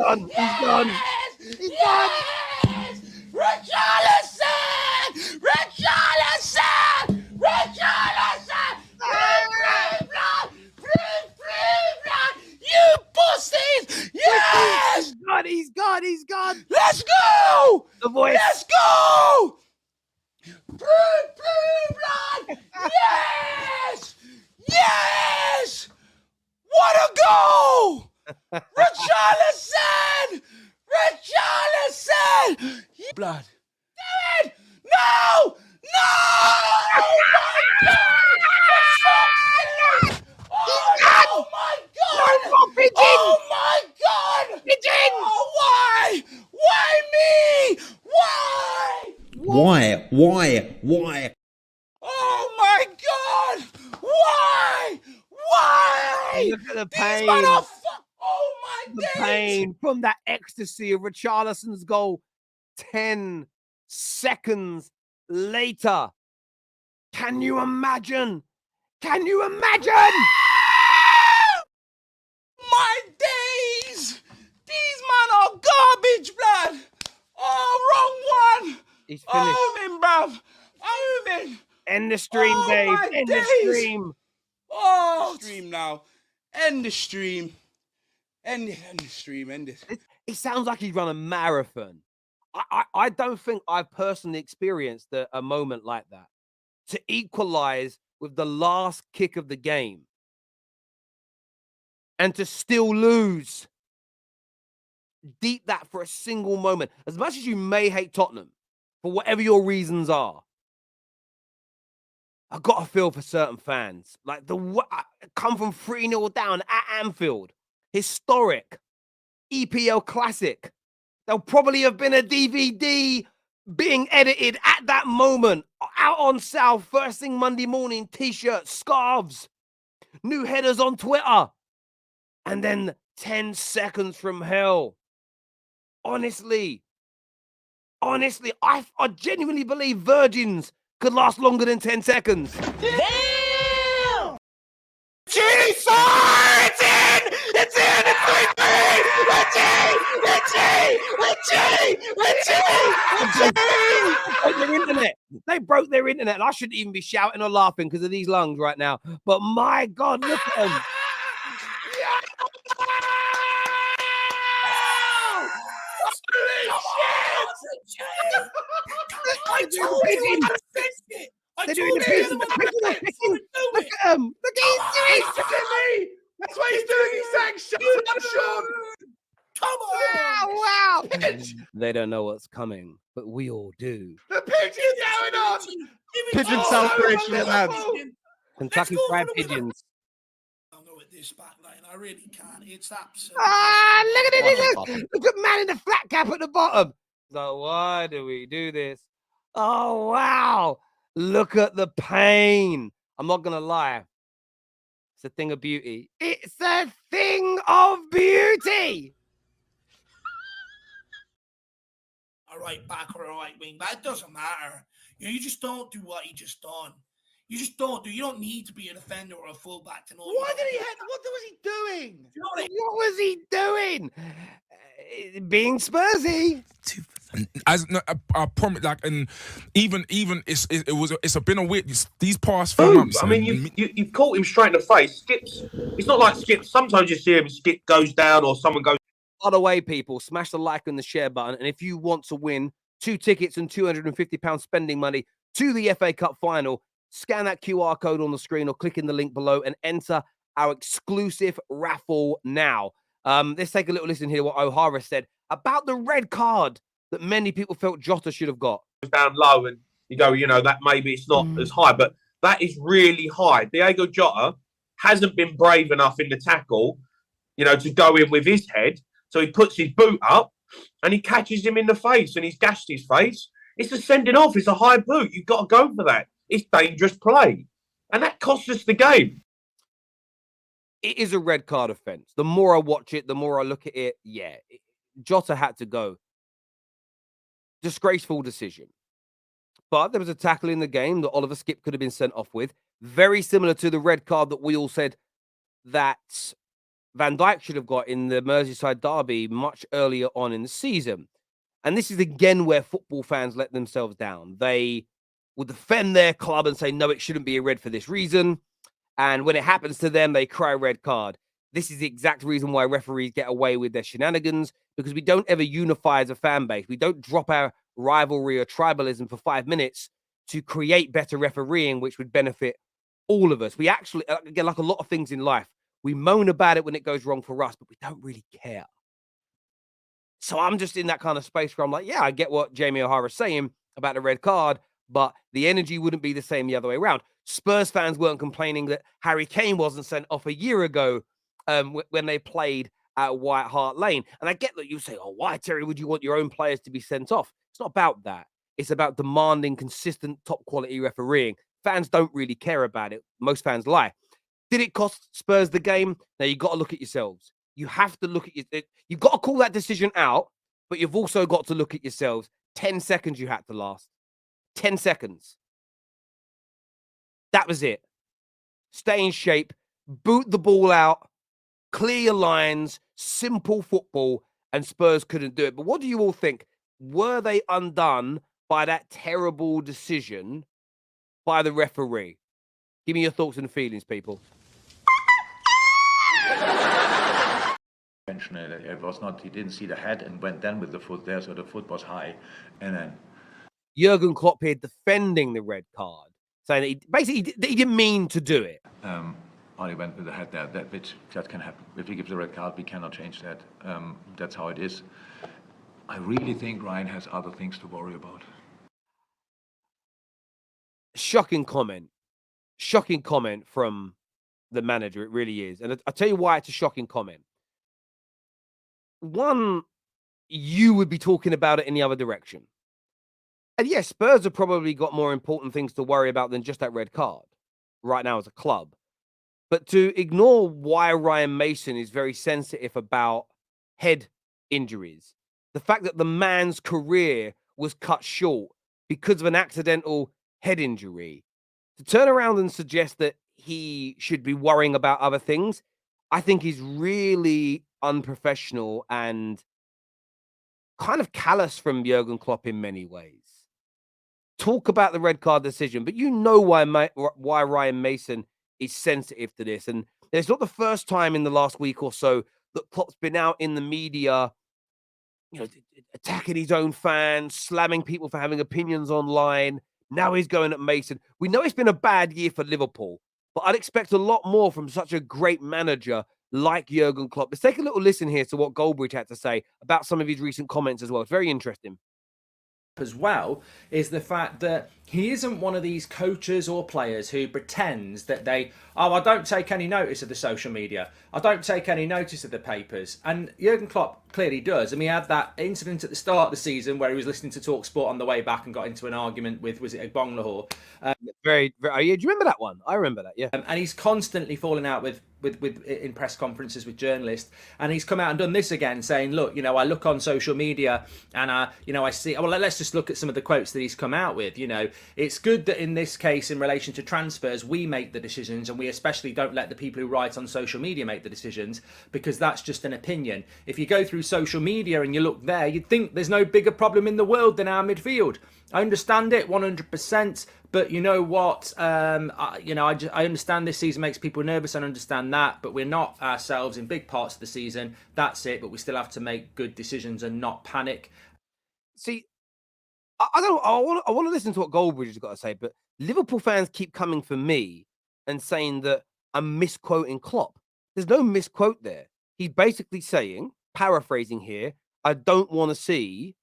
gone. He's gone. He's gone. Richarlison! Richarlison! Richarlison! Free blood! You pussies! Yes! He's gone. He's gone. Let's go! The voice. Let's go! Blue blood! Yes! Yes! What a goal! Richarlison! Richarlison! Blood. Do it! No! No! Oh my God! Oh my God! Oh my God! Pigeon! Oh, why? Why me? Why? Why? Oh my God! Why? Why? Look at the These pain. men are oh my The days! pain from that ecstasy of Richarlison's goal 10 seconds later. Can you imagine? Can you imagine? My days! These men are garbage, blood! Oh, wrong one! He's finished. Omen, bruv! Omen! End the stream, Oh, Dave. my End the days. stream. Oh, stream now. End the stream. End the stream. End it. It sounds like he's run a marathon. I don't think I've personally experienced a moment like that. To equalize with the last kick of the game and to still lose. Deep that for a single moment. As much as you may hate Tottenham, for whatever your reasons are, I've got a feel for certain fans. Like come from 3-0 down at Anfield. Historic. EPL classic. There'll probably have been a DVD being edited at that moment. Out on sale first thing Monday morning. T-shirts, scarves, new headers on Twitter. And then 10 seconds from hell. Honestly, I genuinely believe virgins could last longer than 10 seconds. Damn! It's in! It's in! They broke their internet. And I shouldn't even be shouting or laughing because of these lungs right now. But my God, look at them. I told you I had fixed it. They're doing the pigeon. Look at them. Look at He's telling me. That's what he's doing. He's saying, shut up, Sean. Come on. Wow. They don't know what's coming, but we all do. The pigeon's going on. Pigeon celebration, lads. Kentucky Fried Pigeons. I'll go with this back line. I really can't. It's absolute. Look at it. Look at man in the flat cap at the bottom. So why do we do this? Oh, wow. Look at the pain. I'm not going to lie. It's a thing of beauty. It's a thing of beauty. A right back or a right wing back. It doesn't matter. You just don't do what he just done. You just don't do. You don't need to be a defender or a fullback to know. What was he doing? You know what I mean? What was he doing? Being Spursy. As I promise, like, and even it's been a weird these past few months. I mean, you've caught him straight in the face. Skips. It's not like Skips. Sometimes you see him, Skip goes down or someone goes. By the way, people, smash the like and the share button. And if you want to win 2 tickets and £250 spending money to the FA Cup final, scan that QR code on the screen or click in the link below and enter our exclusive raffle now. Let's take a little listen here what O'Hara said about the red card that many people felt Jota should have got. Down low and you go, that maybe it's not as high, but that is really high. Diego Jota hasn't been brave enough in the tackle, to go in with his head. So he puts his boot up and he catches him in the face and he's gashed his face. It's a sending off. It's a high boot. You've got to go for that. It's dangerous play. And that costs us the game. It is a red card offence. The more I watch it, the more I look at it. Yeah, Jota had to go. Disgraceful decision. But there was a tackle in the game that Oliver Skipp could have been sent off with. Very similar to the red card that we all said that Van Dijk should have got in the Merseyside derby much earlier on in the season. And this is again where football fans let themselves down. They will defend their club and say, no, it shouldn't be a red for this reason. And when it happens to them, they cry red card. This is the exact reason why referees get away with their shenanigans, because we don't ever unify as a fan base. We don't drop our rivalry or tribalism for 5 minutes to create better refereeing, which would benefit all of us. We actually, again, like a lot of things in life, we moan about it when it goes wrong for us, but we don't really care. So I'm just in that kind of space where I'm like, yeah, I get what Jamie O'Hara's saying about the red card, but the energy wouldn't be the same the other way around. Spurs fans weren't complaining that Harry Kane wasn't sent off a year ago when they played at White Hart Lane. And I get that you say, oh, why, Terry, would you want your own players to be sent off? It's not about that. It's about demanding consistent top quality refereeing. Fans don't really care about it. Most fans lie. Did it cost Spurs the game? Now, you got to look at yourselves. You have to look at you've got to call that decision out, but you've also got to look at yourselves. 10 seconds you had to last. 10 seconds. That was it. Stay in shape, boot the ball out, clear your lines, simple football, and Spurs couldn't do it. But what do you all think? Were they undone by that terrible decision by the referee? Give me your thoughts and feelings, people. It was not, he didn't see the head and went then with the foot there, so the foot was high. And then Jurgen Klopp here defending the red card, saying that he didn't mean to do it. only went with the head there, that can happen. If he gives a red card, we cannot change that. That's how it is. I really think Ryan has other things to worry about. Shocking comment from the manager. It really is. And I'll tell you why it's a shocking comment. One, you would be talking about it in the other direction. And yes, Spurs have probably got more important things to worry about than just that red card right now as a club. But to ignore why Ryan Mason is very sensitive about head injuries, the fact that the man's career was cut short because of an accidental head injury, to turn around and suggest that he should be worrying about other things, I think is really unprofessional and kind of callous from Jurgen Klopp in many ways. Talk about the red card decision, but you know why Ryan Mason is sensitive to this. And it's not the first time in the last week or so that Klopp's been out in the media, attacking his own fans, slamming people for having opinions online. Now he's going at Mason. We know it's been a bad year for Liverpool, but I'd expect a lot more from such a great manager like Jurgen Klopp. Let's take a little listen here to what Goldbridge had to say about some of his recent comments as well. It's very interesting. As well is the fact that he isn't one of these coaches or players who pretends that I don't take any notice of the social media, I don't take any notice of the papers. And Jurgen Klopp clearly does. I mean, he had that incident at the start of the season where he was listening to Talk Sport on the way back and got into an argument with, was it Agbong Lahore? Very, very. Yeah, do you remember that one? I remember that. Yeah. And he's constantly falling out with in press conferences with journalists, and he's come out and done this again, saying, "Look, I look on social media and I see. Well, let's just look at some of the quotes that he's come out with. It's good that in this case, in relation to transfers, we make the decisions, and we especially don't let the people who write on social media make the decisions, because that's just an opinion. If you go through social media and you look there, you'd think there's no bigger problem in the world than our midfield. I understand it 100%, but you know what? I understand this season makes people nervous. I understand that, but we're not ourselves in big parts of the season. That's it. But we still have to make good decisions and not panic." See, I want to listen to what Goldbridge has got to say, but Liverpool fans keep coming for me and saying that I'm misquoting Klopp. There's no misquote there. He's basically saying, paraphrasing here, I don't want to see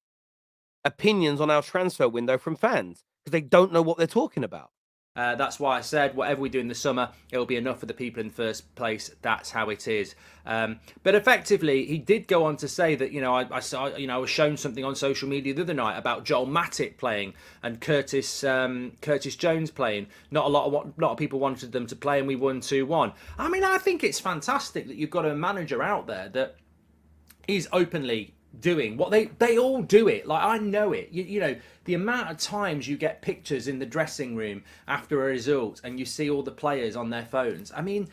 opinions on our transfer window from fans because they don't know what they're talking about. That's why I said whatever we do in the summer, it'll be enough for the people in first place. That's how it is. But effectively, he did go on to say that I saw I was shown something on social media the other night about Joel Matip playing and Curtis Jones playing. Not a lot of people wanted them to play, and we won 2-1. I mean, I think it's fantastic that you've got a manager out there that is openly doing what they all do it. Like, I know it. The amount of times you get pictures in the dressing room after a result and you see all the players on their phones. I mean,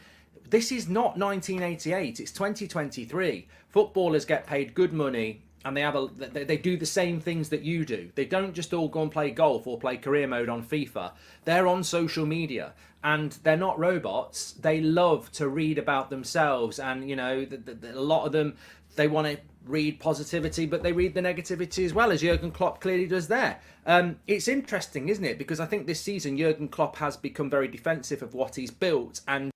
this is not 1988. It's 2023. Footballers get paid good money, and they do the same things that you do. They don't just all go and play golf or play career mode on FIFA. They're on social media, and they're not robots. They love to read about themselves, and a lot of them, they want to read positivity, but they read the negativity as well, as Jurgen Klopp clearly does there. It's interesting, isn't it? Because I think this season Jurgen Klopp has become very defensive of what he's built, and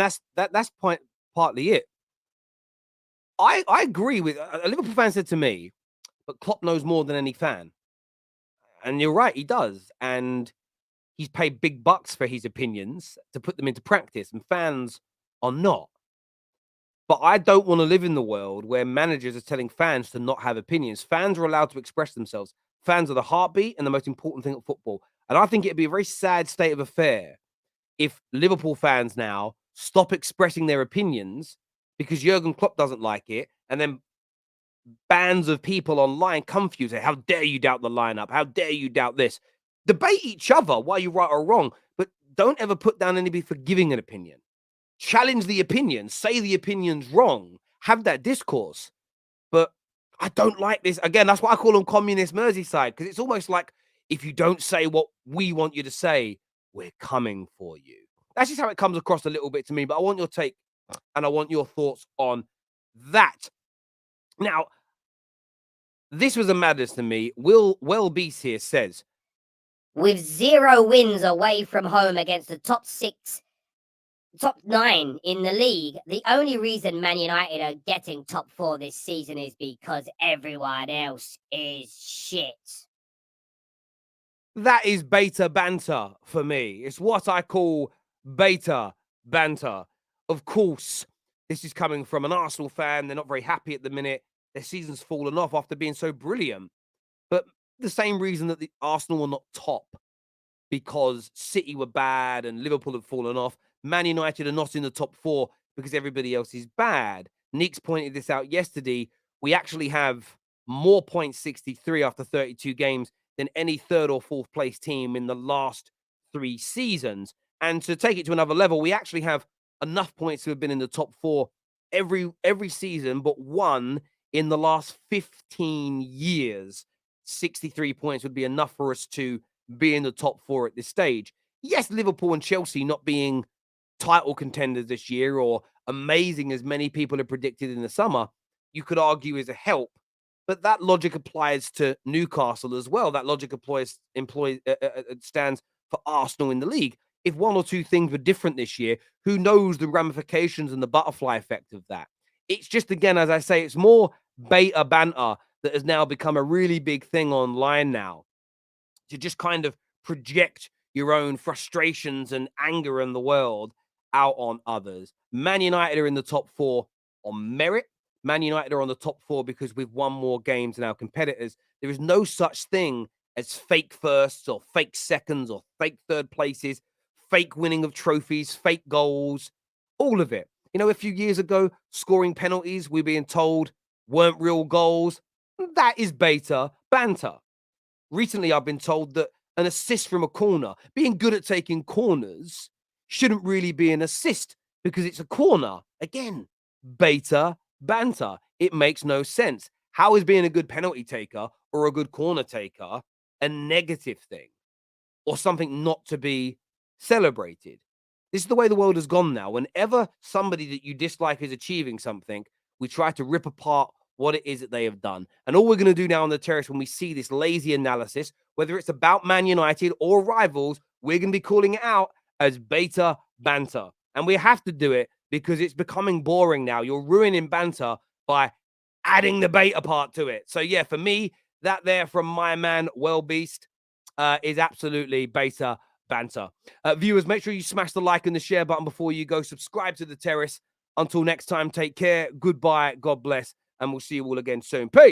that's partly it. I agree with a Liverpool fan said to me, but Klopp knows more than any fan. And you're right, he does. And he's paid big bucks for his opinions to put them into practice, and fans are not. But I don't want to live in the world where managers are telling fans to not have opinions. Fans are allowed to express themselves. Fans are the heartbeat and the most important thing at football. And I think it'd be a very sad state of affair if Liverpool fans now stop expressing their opinions because Jurgen Klopp doesn't like it, and then bands of people online come for you and say, how dare you doubt the lineup? How dare you doubt this? Debate each other why you're right or wrong, but don't ever put down anybody for giving an opinion. Challenge the opinion, say the opinion's wrong, have that discourse. But I don't like this. Again, that's why I call them communist Merseyside, because it's almost like if you don't say what we want you to say, we're coming for you. That's just how it comes across a little bit to me, but I want your take and I want your thoughts on that. Now, this was a madness to me. Will Beast here says, with 0 wins away from home against the top 9 in the league, the only reason Man United are getting top 4 this season is because everyone else is shit. That is beta banter for me. It's what I call beta banter. Of course, this is coming from an Arsenal fan. They're not very happy at the minute. Their season's fallen off after being so brilliant. But the same reason that the Arsenal were not top, because City were bad and Liverpool had fallen off. Man United are not in the top 4 because everybody else is bad. Neeks pointed this out yesterday. We actually have more points, 63 after 32 games, than any 3rd or 4th place team in the last 3 seasons. And to take it to another level, we actually have enough points to have been in the top 4 every season, but one in the last 15 years. 63 points would be enough for us to be in the top 4 at this stage. Yes, Liverpool and Chelsea not being title contenders this year or amazing as many people have predicted in the summer, you could argue is a help. But that logic applies to Newcastle as well. That logic stands for Arsenal in the league. If 1 or 2 things were different this year, who knows the ramifications and the butterfly effect of that? It's just, again, as I say, it's more beta banter that has now become a really big thing online now, to just kind of project your own frustrations and anger in the world out on others. Man United are in the top 4 on merit. Man United are on the top 4 because we've won more games than our competitors. There is no such thing as fake firsts or fake seconds or fake 3rd places, fake winning of trophies, fake goals, all of it. A few years ago, scoring penalties, we're being told weren't real goals. That is beta banter. Recently, I've been told that an assist from a corner, being good at taking corners, shouldn't really be an assist because it's a corner. Again, beta banter. It makes no sense. How is being a good penalty taker or a good corner taker a negative thing or something not to be celebrated? This is the way the world has gone now. Whenever somebody that you dislike is achieving something, we try to rip apart what it is that they have done. And all we're going to do now on the terrace, when we see this lazy analysis, whether it's about Man United or rivals, we're going to be calling it out as beta banter. And we have to do it because it's becoming boring now. You're ruining banter by adding the beta part to it. So yeah, for me, that there from my man, Well Beast, is absolutely beta banter. Viewers, make sure you smash the like and the share button before you go. Subscribe to the terrace. Until next time, take care. Goodbye. God bless. And we'll see you all again soon. Peace.